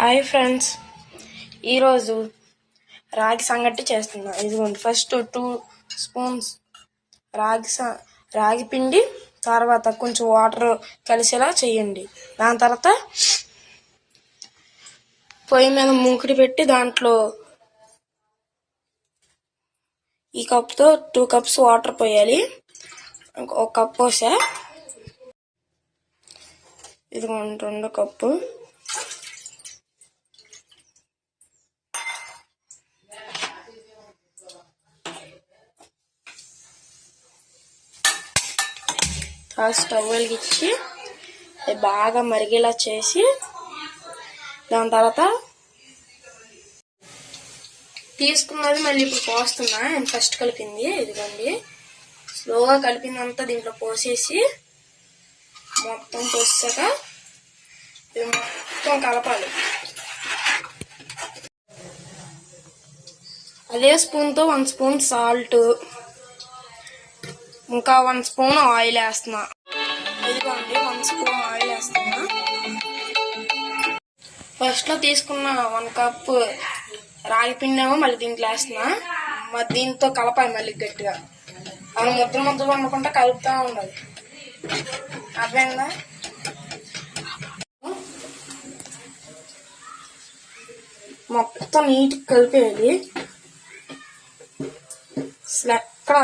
Hi friends, ఈరోజు రాగి సంగటి చేస్తున్నా. ఇదిగోండి, ఫస్ట్ 2 స్పూన్స్ రాగి పిండి, తర్వాత కొంచెం వాటర్ కలిసేలా చేయండి. దాని తర్వాత పొయ్యి మీద మూకుడి పెట్టి దాంట్లో ఈ కప్తో 2 కప్స్ వాటర్ పోయాలి. ఒక కప్ పోసా. ఇదిగోండి 2 కప్పు. స్టవ్ వెలిగించి బాగా మరిగేలా చేసి దాని తర్వాత తీసుకున్నది మళ్ళీ ఇప్పుడు పోస్తున్నా. నేను ఫస్ట్ కలిపింది ఇదిగోండి, స్లోగా కలిపిందంతా దీంట్లో పోసేసి మొత్తం పోసాక ఇది మొత్తం కలపాలి. అదే స్పూన్తో 1 స్పూన్ సాల్ట్, ఇంకా 1 స్పూన్ ఆయిల్ వేస్తున్నా. ఇదిగోండి 1 స్పూన్ ఆయిల్ వేస్తున్నా. ఫస్ట్ లో తీసుకున్న 1 కప్ రాగి పిండేమో మళ్ళీ దీంట్లో వేస్తున్నా. మరి దీంతో కలపాలి మళ్ళీ గట్టిగా. అవి ముద్దలు వండకుండా కలుపుతూ ఉండాలి. అర్థమైందా? మొత్తం నీట్గా కలిపేయాలి. అసలు ఎక్కడ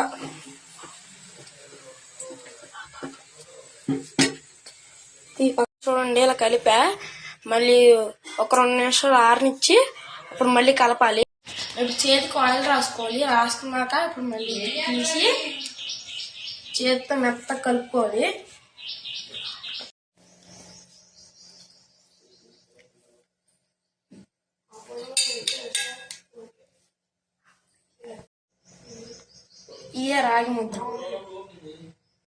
చూడండి, ఇలా కలిపా. మళ్ళీ ఒక 2 నిమిషాలు ఆరనిచ్చి అప్పుడు మళ్ళీ కలపాలి. ఇప్పుడు చేతికి ఆయిల్ రాసుకోవాలి. రాసుకున్నాక ఇప్పుడు మళ్ళీ తీసి చేతితో మెత్తగా కలుపుకోవాలి. ఇయే రాగి ముద్ద.